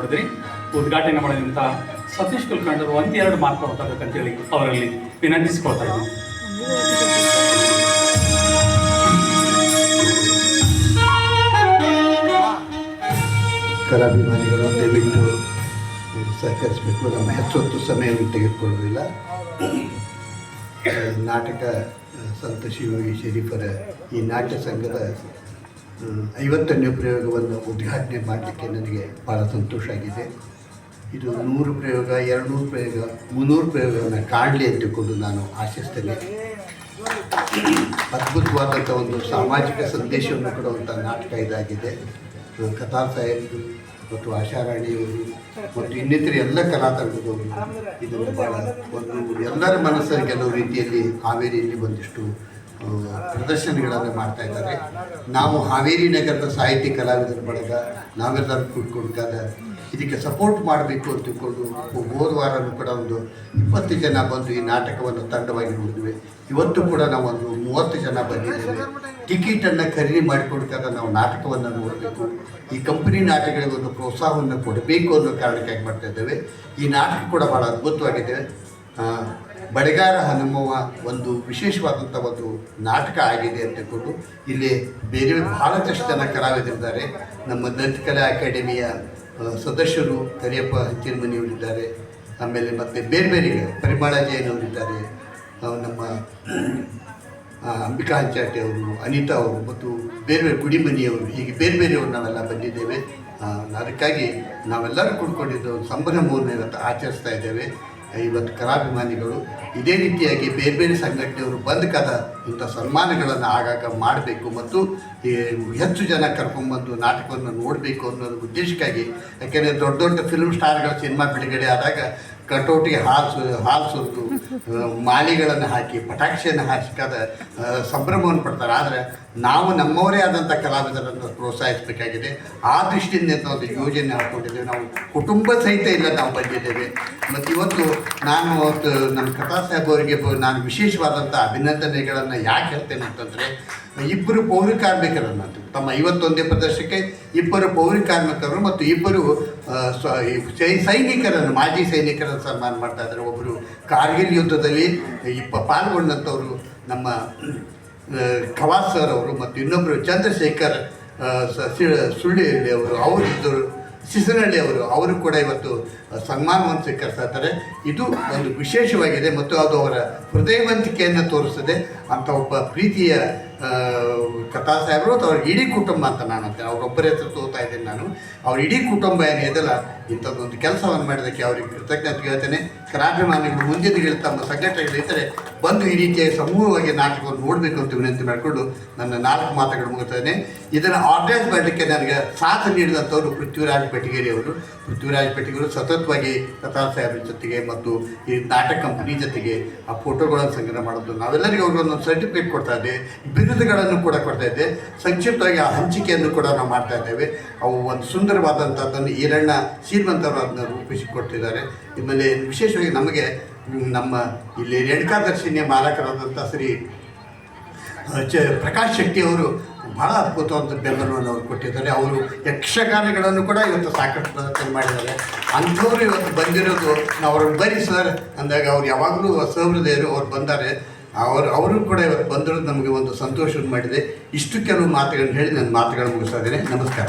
ಮಾಡಿದ್ರಿ. ಉದ್ಘಾಟನೆ ಮಾಡಿದಂಥ ಸತೀಶ್ ಕುಲಕರ್ಣಿಯವರು ಒಂದೆರಡು ಮಾತು ಮಾತಾಡಬೇಕಂತೇಳಿ ಅವರಲ್ಲಿ ವಿನಂತಿಸಿಕೊಳ್ತಾ ಇದ್ದೀನಿ. ಕಲಾಭಿಮಾನಿಗಳು ದಯವಿಟ್ಟು ಸಹಕರಿಸಬೇಕು. ನಮ್ಮ ಹೆಚ್ಚೊತ್ತು ಸಮಯವನ್ನು ತೆಗೆದುಕೊಳ್ಳುವುದಿಲ್ಲ. ನಾಟಕ ಸಂತ ಶಿವಯೋಗಿ ಶರೀಫರ ಈ ನಾಟ್ಯ ಸಂಘದ 50ನೇ ಪ್ರಯೋಗವನ್ನು ಉದ್ಘಾಟನೆ ಮಾಡಲಿಕ್ಕೆ ನನಗೆ ಭಾಳ ಸಂತೋಷ ಆಗಿದೆ. ಇದು 100 ಪ್ರಯೋಗ, 200 ಪ್ರಯೋಗ, 300 ಪ್ರಯೋಗವನ್ನು ಕಾಣಲಿ ಅಂತಕೊಂಡು ನಾನು ಆಶಿಸ್ತೇನೆ. ಅದ್ಭುತವಾದಂಥ ಒಂದು ಸಾಮಾಜಿಕ ಸಂದೇಶವನ್ನು ಕೊಡುವಂಥ ನಾಟಕ ಇದಾಗಿದೆ. ಕಥಾ ಸಾಹೇಬರು ಮತ್ತು ಆಶಾರಾಣಿಯವರು ಮತ್ತು ಇನ್ನಿತರ ಎಲ್ಲ ಕಲಾತಂಡದವರು ಇದನ್ನು ಭಾಳ ಒಂದು ಎಲ್ಲರ ಮನಸ್ಸನ್ನು ಕೆಲವು ರೀತಿಯಲ್ಲಿ ಹಾವೇರಿಯಲ್ಲಿ ಒಂದಿಷ್ಟು ಪ್ರದರ್ಶನಗಳನ್ನು ಮಾಡ್ತಾ ಇದ್ದಾರೆ. ನಾವು ಹಾವೇರಿ ನಗರದ ಸಾಹಿತ್ಯ ಕಲಾವಿದರ ಬಳಗ ನಾವೆಲ್ಲರೂ ಕೂಡ್ಕೊಡ್ಕಾದ ಇದಕ್ಕೆ ಸಪೋರ್ಟ್ ಮಾಡಬೇಕು ಅಂತ ತಿಳ್ಕೊಂಡು ಹೋದ ವಾರನೂ ಕೂಡ ಒಂದು 20 ಜನ ಬಂದು ಈ ನಾಟಕವನ್ನು ತಂಡವಾಗಿ ನೋಡಿದ್ವಿ. ಇವತ್ತು ಕೂಡ ನಾವೊಂದು 30 ಜನ ಬಂದಿದ್ದೇವೆ. ಟಿಕೆಟನ್ನು ಖರೀದಿ ಮಾಡಿಕೊಡ್ಕಾದ ನಾವು ನಾಟಕವನ್ನು ನೋಡಬೇಕು. ಈ ಕಂಪನಿ ನಾಟಕಗಳಿಗೆ ಒಂದು ಪ್ರೋತ್ಸಾಹವನ್ನು ಕೊಡಬೇಕು ಅನ್ನೋ ಕಾರಣಕ್ಕಾಗಿ ಮಾಡ್ತಾ ಇದ್ದೇವೆ. ಈ ನಾಟಕ ಕೂಡ ಭಾಳ ಅದ್ಭುತವಾಗಿದೆ. ಬಡಗಾರ ಹನುಮವ್ವ ಒಂದು ವಿಶೇಷವಾದಂಥ ಒಂದು ನಾಟಕ ಆಗಿದೆ ಅಂತ ತಿಳ್ಕೊಂಡು ಇಲ್ಲಿ ಬೇರೆ ಭಾಳಷ್ಟು ಜನ ಕಲಾವಿದರಿದ್ದಾರೆ. ನಮ್ಮ ದಂತಕಲಾ ಅಕಾಡೆಮಿಯ ಸದಸ್ಯರು ಕರಿಯಪ್ಪ ಹಂಚಿನಮನಿಯವರಿದ್ದಾರೆ. ಆಮೇಲೆ ಮತ್ತು ಬೇರೆ ಬೇರೆ ಪರಿಮಳ ಜೈನವರಿದ್ದಾರೆ. ನಮ್ಮ ಅಂಬಿಕಾ ಹಂಚಾಟೆ ಅವರು, ಅನಿತಾ ಅವರು ಮತ್ತು ಬೇರೆ ಬೇರೆ ಗುಡಿಮನಿಯವರು, ಹೀಗೆ ಬೇರೆ ಬೇರೆಯವರು ನಾವೆಲ್ಲ ಬಂದಿದ್ದೇವೆ. ಅದಕ್ಕಾಗಿ ನಾವೆಲ್ಲರೂ ಕೂಡ್ಕೊಂಡಿದ್ದು ಸಂಭ್ರಮವನ್ನು ಇವತ್ತು ಆಚರಿಸ್ತಾ ಇದ್ದೇವೆ. ಇವತ್ತು ಕಲಾಭಿಮಾನಿಗಳು ಇದೇ ರೀತಿಯಾಗಿ ಬೇರೆ ಬೇರೆ ಸಂಘಟನೆಯವರು ಬಂದಕಾದ ಇಂಥ ಸನ್ಮಾನಗಳನ್ನು ಆಗಾಗ ಮಾಡಬೇಕು ಮತ್ತು ಹೆಚ್ಚು ಜನ ಕರ್ಕೊಂಡ್ಬಂದು ನಾಟಕವನ್ನು ನೋಡಬೇಕು ಅನ್ನೋದು ಉದ್ದೇಶಕ್ಕಾಗಿ. ಯಾಕೆಂದರೆ ದೊಡ್ಡ ದೊಡ್ಡ ಫಿಲ್ಮ್ ಸ್ಟಾರ್ಗಳ ಸಿನಿಮಾ ಬಿಡುಗಡೆ ಆದಾಗ ಕಟೌಟಿಗೆ ಹಾಲು ಸುರಿದು ಮಾಲಿಗಳನ್ನು ಹಾಕಿ ಪಟಾಕ್ಷಿಯನ್ನು ಹಾರಿಸಿಕಾದ ಸಂಭ್ರಮವನ್ನು ಪಡ್ತಾರೆ. ಆದರೆ ನಾವು ನಮ್ಮವರೇ ಆದಂಥ ಕಲಾವಿದರನ್ನು ಪ್ರೋತ್ಸಾಹಿಸಬೇಕಾಗಿದೆ. ಆ ದೃಷ್ಟಿಯಿಂದ ಒಂದು ಯೋಜನೆ ಹಾಕ್ಕೊಂಡಿದ್ದೇವೆ. ನಾವು ಕುಟುಂಬ ಸಹಿತ ಇಲ್ಲ ನಾವು ಬಂದಿದ್ದೇವೆ. ಮತ್ತು ಇವತ್ತು ನಾನು ನಮ್ಮ ಕಥಾ ಸಾಹೇಬ್ ಅವರಿಗೆ ನಾನು ವಿಶೇಷವಾದಂಥ ಅಭಿನಂದನೆಗಳನ್ನು ಯಾಕೆ ಹೇಳ್ತೇನೆ ಅಂತಂದರೆ, ಇಬ್ಬರು ಪೌರ ಕಾರ್ಮಿಕರನ್ನು ತಮ್ಮ 51ನೇ ಪ್ರದರ್ಶನಕ್ಕೆ 2 ಪೌರ ಕಾರ್ಮಿಕರು ಮತ್ತು 2 ಸೈನಿಕರನ್ನು, ಮಾಜಿ ಸೈನಿಕರನ್ನು ಸನ್ಮಾನ ಮಾಡ್ತಾ ಇದ್ದಾರೆ. ಒಬ್ಬರು ಕಾರ್ಗಿಲ್ ಯುದ್ಧದಲ್ಲಿ ಪಾಲ್ಗೊಂಡಂಥವರು ನಮ್ಮ ಖವಾಸ್ ಸರ್ ಅವರು ಮತ್ತು ಇನ್ನೊಬ್ಬರು ಚಂದ್ರಶೇಖರ್ ಸುಳ್ಳಿಹಳ್ಳಿ ಅವರು ಸಿಸನಹಳ್ಳಿ ಅವರು ಕೂಡ ಇವತ್ತು ಸನ್ಮಾನವನ್ನು ಸ್ವೀಕರಿಸ್ತಾ ಇದ್ದಾರೆ. ಇದು ಒಂದು ವಿಶೇಷವಾಗಿದೆ ಮತ್ತು ಅದು ಅವರ ಹೃದಯವಂತಿಕೆಯನ್ನು ತೋರಿಸ್ತದೆ. ಅಂಥ ಒಬ್ಬ ಪ್ರೀತಿಯ ಕಥಾ ಸಾಹೇಬರು ಮತ್ತು ಅವ್ರ ಇಡೀ ಕುಟುಂಬ ಅಂತ ನಾನು ಅಂತೇನೆ. ಅವರೊಬ್ಬರೇ ಹೆಸರು ತೋರ್ತಾ ಇದ್ದೀನಿ ನಾನು. ಅವ್ರ ಇಡೀ ಕುಟುಂಬ ಏನಿದೆಲ್ಲ ಇಂಥದ್ದೊಂದು ಕೆಲಸವನ್ನು ಮಾಡಿದ್ದಕ್ಕೆ ಅವ್ರಿಗೆ ಕೃತಜ್ಞತೆ ಹೇಳ್ತೇನೆ. ಕಲಾಭಿಮಾನಿಗಳು ಮುಂದಿನ ದಿನಗಳಲ್ಲಿ ತಮ್ಮ ಸಂಘಟನೆಗಳಿದ್ದರೆ ಬಂದು ಈ ರೀತಿಯ ಸಮೂಹವಾಗಿ ನಾಟಕವನ್ನು ನೋಡಬೇಕು ಅಂತ ವಿನಂತಿ ಮಾಡಿಕೊಂಡು ನನ್ನ 4 ಮಾತುಗಳು ಮುಗಿಸ್ತೇನೆ. ಇದನ್ನು ಆರ್ಗನೈಸ್ ಮಾಡಲಿಕ್ಕೆ ನನಗೆ ಸಾಥ್ ನೀಡಿದಂಥವರು ಪೃಥ್ವಿರಾಜ್ ಬೆಟಗೇರಿ ಅವರು. ಪೃಥ್ವಿರಾಜ್ ಬೆಟಗೇರಿ ಸತತವಾಗಿ ಕಥಾ ಸಾಹೇಬ್ರ ಜೊತೆಗೆ ಮತ್ತು ಈ ನಾಟಕ ಕಂಪನಿ ಜೊತೆಗೆ ಆ ಫೋಟೋಗಳನ್ನು ಸಂಗ್ರಹ ಮಾಡೋದು, ನಾವೆಲ್ಲರಿಗೂ ಅವ್ರಿಗೊಂದು ಸರ್ಟಿಫಿಕೇಟ್ ಕೊಡ್ತಾ ಇದ್ದೇವೆ, ಬಿರುದುಗಳನ್ನು ಕೂಡ ಕೊಡ್ತಾ ಇದ್ದೆ. ಸಂಕ್ಷಿಪ್ತವಾಗಿ ಆ ಹಂಚಿಕೆಯನ್ನು ಕೂಡ ನಾವು ಮಾಡ್ತಾ ಇದ್ದೇವೆ. ಅವು ಒಂದು ಸುಂದರವಾದಂಥದ್ದನ್ನು ಈರಣ್ಣ ಶ್ರೀಮಂತರು ಅದನ್ನು ರೂಪಿಸಿಕೊಟ್ಟಿದ್ದಾರೆ. ಆಮೇಲೆ ವಿಶೇಷವಾಗಿ ನಮಗೆ ನಮ್ಮ ಇಲ್ಲಿ ರೇಣುಕಾದರ್ಶಿನಿಯ ಮಾಲಕರಾದಂಥ ಶ್ರೀ ಪ್ರಕಾಶ್ ಶೆಟ್ಟಿಯವರು ಭಾಳ ಅದ್ಭುತವಾದ ಬೆಂಬಲವನ್ನು ಅವರು ಕೊಟ್ಟಿದ್ದಾರೆ. ಅವರು ಯಕ್ಷಗಾನಗಳನ್ನು ಕೂಡ ಇವತ್ತು ಸಾಕಷ್ಟು ಪ್ರದರ್ಶನ ಮಾಡಿದ್ದಾರೆ. ಅಂಥವ್ರು ಇವತ್ತು ಬಂದಿರೋದು ನಾವು ಅವ್ರನ್ನ ಬರೀ ಸರ್ ಅಂದಾಗ ಅವ್ರು ಯಾವಾಗಲೂ ಸಹೃದಯರು ಅವ್ರು ಬಂದ್ದಾರೆ. ಅವರು ಕೂಡ ಇವತ್ತು ಬಂದಿರೋದು ನಮಗೆ ಒಂದು ಸಂತೋಷವನ್ನು ಮಾಡಿದೆ. ಇಷ್ಟು ಕೆಲವು ಮಾತುಗಳನ್ನು ಹೇಳಿ ನನ್ನ ಮಾತುಗಳನ್ನು ಮುಗಿಸ್ತಾ ಇದ್ದೇನೆ. ನಮಸ್ಕಾರ.